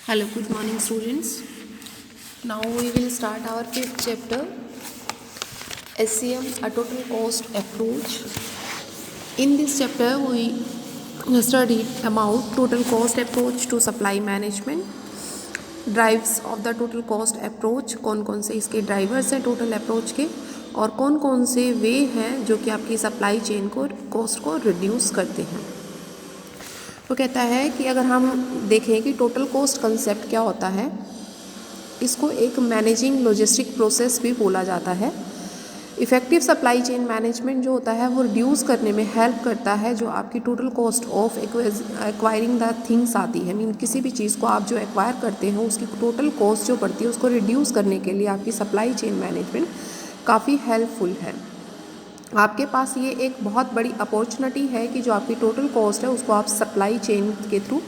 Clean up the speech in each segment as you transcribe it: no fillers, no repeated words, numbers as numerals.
Hello, good morning, students. Now we will start our fifth chapter, SCM, a total cost approach. In this chapter, we studied about total cost approach to supply management, drives of the total cost approach, कौन कौन से इसके drivers हैं total approach के, और कौन कौन से वे हैं जो कि आपकी सप्लाई चेन को कॉस्ट को रिड्यूस करते हैं। वो कहता है कि अगर हम देखें कि टोटल कॉस्ट कंसेप्ट क्या होता है, इसको एक मैनेजिंग लॉजिस्टिक प्रोसेस भी बोला जाता है। इफ़ेक्टिव सप्लाई चेन मैनेजमेंट जो होता है वो रिड्यूस करने में हेल्प करता है जो आपकी total cost of acquiring the things आती है। मीन किसी भी चीज़ को आप जो एक्वायर करते हैं उसकी टोटल कॉस्ट जो पड़ती है उसको रिड्यूस करने के लिए आपकी सप्लाई चेन मैनेजमेंट काफ़ी हेल्पफुल है। आपके पास ये एक बहुत बड़ी अपॉर्चुनिटी है कि जो आपकी टोटल कॉस्ट है उसको आप सप्लाई चेन के थ्रू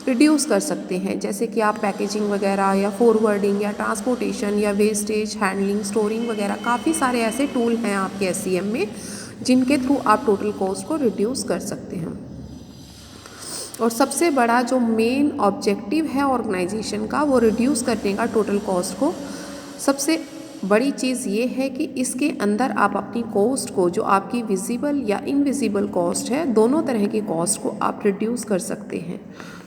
रिड्यूस कर सकते हैं, जैसे कि आप पैकेजिंग वगैरह या फॉरवर्डिंग या ट्रांसपोर्टेशन या वेस्टेज हैंडलिंग स्टोरिंग वगैरह काफ़ी सारे ऐसे टूल हैं आपके SCM में जिनके थ्रू आप टोटल कॉस्ट को रिड्यूस कर सकते हैं। और सबसे बड़ा जो मेन ऑब्जेक्टिव है ऑर्गेनाइजेशन का वो रिड्यूस करने का टोटल कॉस्ट को, सबसे बड़ी चीज़ ये है कि इसके अंदर आप अपनी कॉस्ट को, जो आपकी विजिबल या इनविजिबल कॉस्ट है, दोनों तरह की कॉस्ट को आप रिड्यूस कर सकते हैं।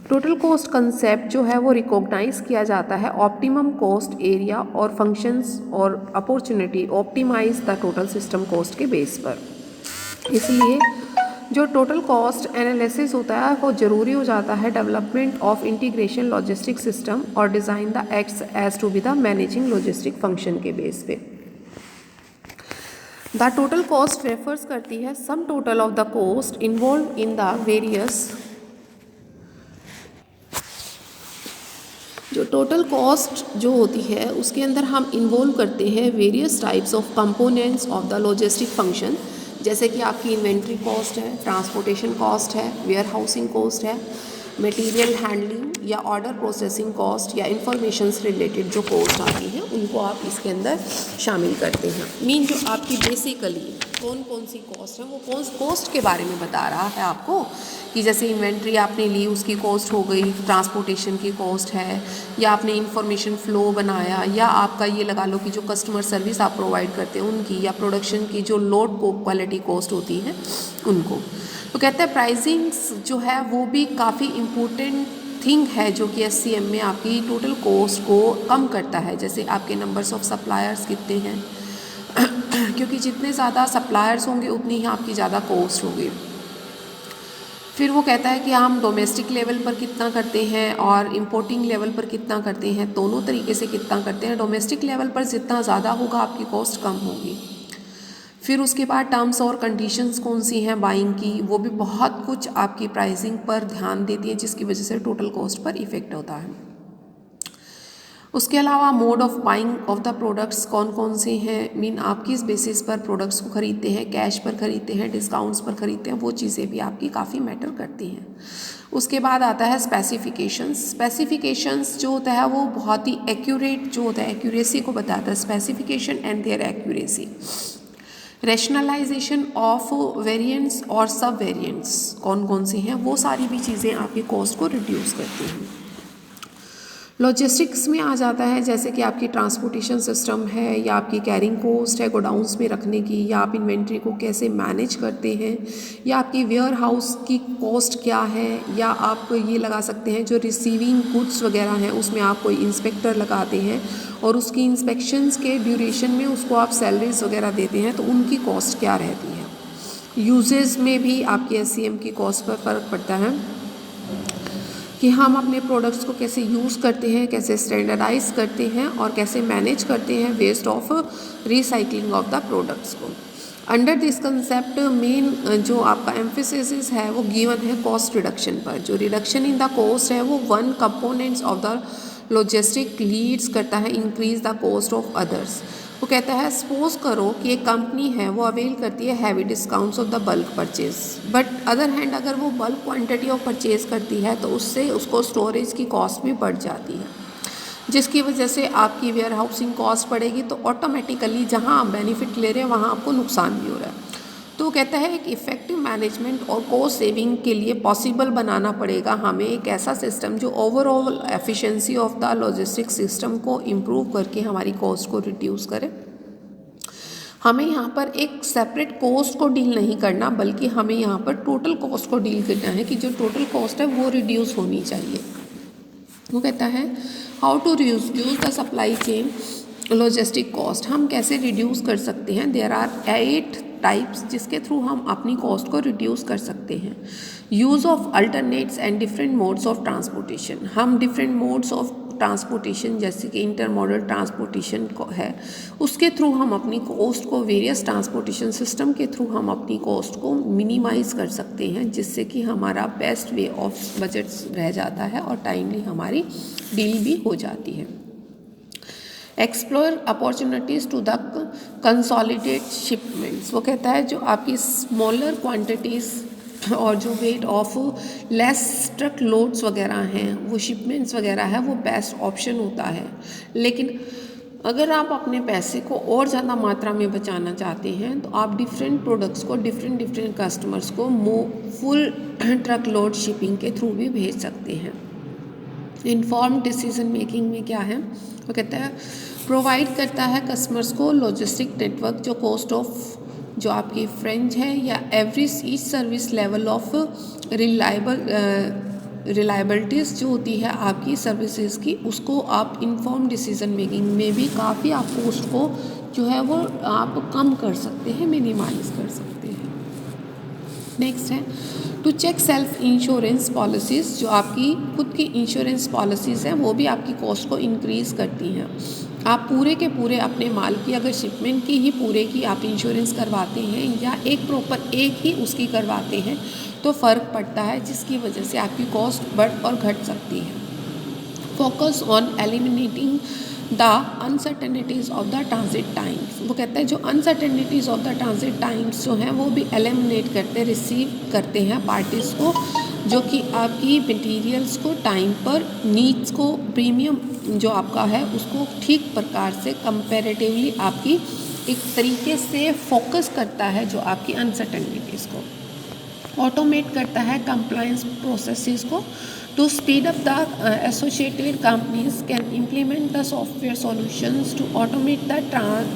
टोटल कॉस्ट कंसेप्ट जो है वो रिकॉग्नाइज किया जाता है ऑप्टिमम कॉस्ट एरिया और फंक्शंस और opportunity optimise the total system cost के बेस पर। इसलिए जो टोटल कॉस्ट एनालिसिस होता है वो ज़रूरी हो जाता है development of integration logistic system और design the acts as to be the managing logistic function के बेस पे। द टोटल कॉस्ट रेफर्स करती है sum total of the cost involve in the various, जो टोटल कॉस्ट जो होती है उसके अंदर हम इन्वॉल्व करते हैं various types of components of the logistic function, जैसे कि आपकी इन्वेंट्री कॉस्ट है, ट्रांसपोर्टेशन कॉस्ट है, वेयर हाउसिंग कॉस्ट है, मटेरियल हैंडलिंग या ऑर्डर प्रोसेसिंग कॉस्ट या इंफॉर्मेशन से रिलेटेड जो कॉस्ट आती हैं उनको आप इसके अंदर शामिल करते हैं। मीन जो आपकी बेसिकली कौन कौन सी कॉस्ट है वो कॉस्ट के बारे में बता रहा है आपको, कि जैसे इन्वेंट्री आपने ली उसकी कॉस्ट हो गई, ट्रांसपोर्टेशन की कॉस्ट है, या आपने इंफॉर्मेशन फ़्लो बनाया, या आपका ये लगा लो कि जो कस्टमर सर्विस आप प्रोवाइड करते हैं उनकी, या प्रोडक्शन की जो लोड को क्वालिटी कॉस्ट होती है उनको। तो कहते हैं प्राइसिंग जो है वो भी काफ़ी इम्पोर्टेंट थिंग है जो कि SCM में आपकी टोटल कॉस्ट को कम करता है। जैसे आपके नंबर्स ऑफ सप्लायर्स कितने हैं क्योंकि जितने ज़्यादा सप्लायर्स होंगे उतनी ही आपकी ज़्यादा कॉस्ट होगी। फिर वो कहता है कि हम डोमेस्टिक लेवल पर कितना करते हैं और इम्पोर्टिंग लेवल पर कितना करते हैं, दोनों तरीके से कितना करते हैं। डोमेस्टिक लेवल पर जितना ज़्यादा होगा आपकी कॉस्ट कम होगी। फिर उसके बाद टर्म्स और कंडीशंस कौन सी हैं बाइंग की, वो भी बहुत कुछ आपकी प्राइसिंग पर ध्यान देती है जिसकी वजह से टोटल कॉस्ट पर इफ़ेक्ट होता है। उसके अलावा mode of buying of the products कौन कौन से हैं, मीन आप किस बेसिस पर प्रोडक्ट्स को ख़रीदते हैं, कैश पर ख़रीदते हैं, डिस्काउंट्स पर ख़रीदते हैं, वो चीज़ें भी आपकी काफ़ी मैटर करती हैं। उसके बाद आता है स्पेसिफिकेशंस। स्पेसिफिकेशंस जो होता है वो बहुत ही एक्यूरेट जो होता है, एक्यूरेसी को बताता है, specification and their accuracy. Rationalisation of variants और सब वेरिएंट्स कौन कौन से हैं, वो सारी भी चीज़ें आपकी कॉस्ट को रिड्यूस करती हैं। लॉजिस्टिक्स में आ जाता है जैसे कि आपकी ट्रांसपोर्टेशन सिस्टम है, या आपकी कैरिंग कॉस्ट है गोडाउंस में रखने की, या आप इन्वेंट्री को कैसे मैनेज करते हैं, या आपकी वेयर हाउस की कॉस्ट क्या है, या आप ये लगा सकते हैं जो रिसीविंग गुड्स वगैरह हैं उसमें आप कोई इंस्पेक्टर लगाते हैं और उसकी इंस्पेक्शंस के ड्यूरेशन में उसको आप सैलरीज वगैरह देते हैं तो उनकी कॉस्ट क्या रहती है। यूजेस में भी आपकी SCM की कॉस्ट पर फ़र्क पड़ता है कि हम अपने प्रोडक्ट्स को कैसे यूज़ करते हैं, कैसे स्टैंडर्डाइज करते हैं और कैसे मैनेज करते हैं waste of recycling of the products को। अंडर दिस कंसेप्ट मेन जो आपका एम्फेसिस है वो गिवन है कॉस्ट रिडक्शन पर। जो रिडक्शन इन द कॉस्ट है वो one components of the logistic leads करता है increase the cost of others. वो कहता है सपोज करो कि एक कंपनी है वो अवेल करती है heavy discounts of the bulk purchase, but other hand अगर वो बल्क क्वांटिटी ऑफ परचेज करती है तो उससे उसको स्टोरेज की कॉस्ट भी बढ़ जाती है, जिसकी वजह से आपकी वेयर हाउसिंग कॉस्ट बढ़ेगी। तो ऑटोमेटिकली जहां आप बेनिफिट ले रहे हैं वहां आपको नुकसान भी हो रहा है। तो कहता है एक इफ़ेक्टिव मैनेजमेंट और कॉस्ट सेविंग के लिए पॉसिबल बनाना पड़ेगा हमें एक ऐसा सिस्टम जो overall efficiency of the logistic system को इम्प्रूव करके हमारी कॉस्ट को रिड्यूस करे। हमें यहाँ पर एक सेपरेट कॉस्ट को डील नहीं करना, बल्कि हमें यहाँ पर टोटल कॉस्ट को डील करना है कि जो टोटल कॉस्ट है वो रिड्यूस होनी चाहिए। वो कहता है how to reduce the supply chain logistic cost, हम कैसे रिड्यूस कर सकते हैं। देयर आर 8 टाइप्स जिसके थ्रू हम अपनी कॉस्ट को रिड्यूस कर सकते हैं। Use of alternates and different modes of transportation, हम डिफरेंट मोड्स ऑफ ट्रांसपोर्टेशन जैसे कि इंटरमॉडल ट्रांसपोर्टेशन को है उसके थ्रू हम अपनी कॉस्ट को, वेरियस ट्रांसपोर्टेशन सिस्टम के थ्रू हम अपनी कॉस्ट को मिनिमाइज़ कर सकते हैं, जिससे कि हमारा बेस्ट वे ऑफ बजट्स रह जाता है और टाइमली हमारी डील भी हो जाती है। Explore opportunities to the consolidate shipments, वो कहता है जो आपकी स्मॉलर क्वांटिटीज़ और जो weight of less truck loads वगैरह हैं, वो शिपमेंट्स वगैरह है, वो बेस्ट ऑप्शन होता है। लेकिन अगर आप अपने पैसे को और ज़्यादा मात्रा में बचाना चाहते हैं तो आप डिफरेंट प्रोडक्ट्स को डिफरेंट कस्टमर्स को फुल ट्रक लोड शिपिंग के थ्रू भी भेज सकते हैं। इन्फॉर्म डिसीजन मेकिंग में क्या है, वो कहता है प्रोवाइड करता है कस्टमर्स को लॉजिस्टिक नेटवर्क जो कॉस्ट ऑफ जो आपकी फ्रेंच है या average each service level of reliabilities जो होती है आपकी सर्विसेज की, उसको आप इन्फॉर्म डिसीजन मेकिंग में भी काफ़ी आप कॉस्ट को जो है वो आप कम कर सकते हैं, मिनिमाइज कर सकते हैं। नेक्स्ट है to check self insurance policies, जो आपकी खुद की इंश्योरेंस पॉलिसीज़ हैं वो भी आपकी कॉस्ट को इंक्रीज़ करती हैं। आप पूरे के पूरे अपने माल की अगर शिपमेंट की ही पूरे की आप इंश्योरेंस करवाते हैं या एक प्रॉपर एक ही उसकी करवाते हैं तो फ़र्क पड़ता है, जिसकी वजह से आपकी कॉस्ट बढ़ और घट सकती है। Focus on eliminating the uncertainties of the transit times, वो कहता है जो uncertainties of the transit times जो हैं वो भी एलिमिनेट करते रिसीव करते हैं पार्टीज़ को, जो कि आपकी मटीरियल्स को टाइम पर नीड्स को प्रीमियम जो आपका है उसको ठीक प्रकार से कंपैरेटिवली आपकी एक तरीके से फोकस करता है जो आपकी अनसर्टेनिटीज़ को। ऑटोमेट करता है कंप्लायंस प्रोसेसेस को। To speed up the associated companies can implement the software solutions to automate the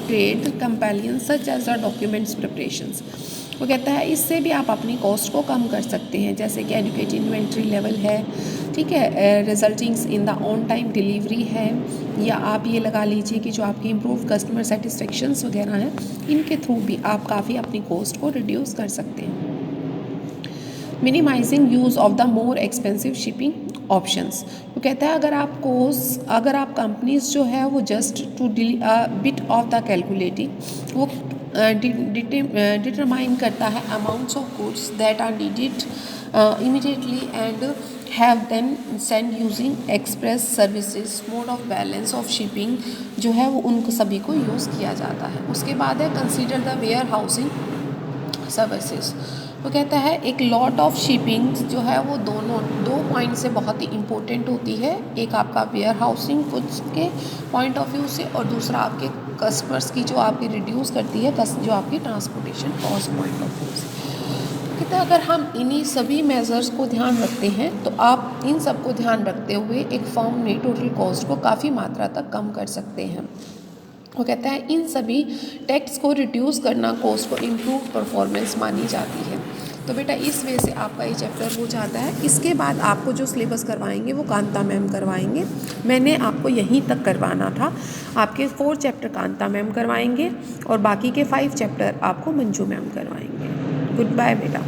trade compliance such as the documents preparations, वो कहता है इससे भी आप अपनी कॉस्ट को कम कर सकते हैं, जैसे कि एडुकेट इन्वेंट्री लेवल है, ठीक है, resultings in the on time delivery है, या आप ये लगा लीजिए कि जो आपकी इम्प्रूव कस्टमर सेटिस्फेक्शंस वगैरह हैं इनके थ्रू भी आप काफ़ी अपनी कॉस्ट को रिड्यूस कर सकते हैं। Minimising use of the more expensive shipping options, वो कहता है अगर आप कंपनीज जो है वो just to bit of the calculating, वो डिटरमाइन करता है amounts of goods that are needed immediately and have then send using express services mode of balance of shipping जो है वो उनको सभी को यूज़ किया जाता है। उसके बाद है consider the warehousing services, वो कहता है एक लॉट ऑफ शिपिंग जो है वो दो पॉइंट से बहुत ही इम्पोर्टेंट होती है, एक आपका वेयर हाउसिंग गुड्स के पॉइंट ऑफ व्यू से और दूसरा आपके कस्टमर्स की जो आपकी रिड्यूस करती है जो आपकी transportation cost point of view से। कहते हैं अगर हम इन्हीं सभी मेजर्स को ध्यान रखते हैं तो आप इन सब को ध्यान रखते हुए एक फर्म में टोटल कॉस्ट को काफ़ी मात्रा तक कम कर सकते हैं। वो कहता है इन सभी टैक्स को रिड्यूस करना कॉस्ट को इम्प्रूव परफॉर्मेंस मानी जाती है। तो बेटा इस वे से आपका ये चैप्टर हो जाता है। इसके बाद आपको जो सिलेबस करवाएंगे वो कांता मैम करवाएंगे। मैंने आपको यहीं तक करवाना था। आपके 4 चैप्टर कांता मैम करवाएंगे और बाकी के 5 चैप्टर आपको मंजू मैम करवाएंगे। गुड बाय बेटा।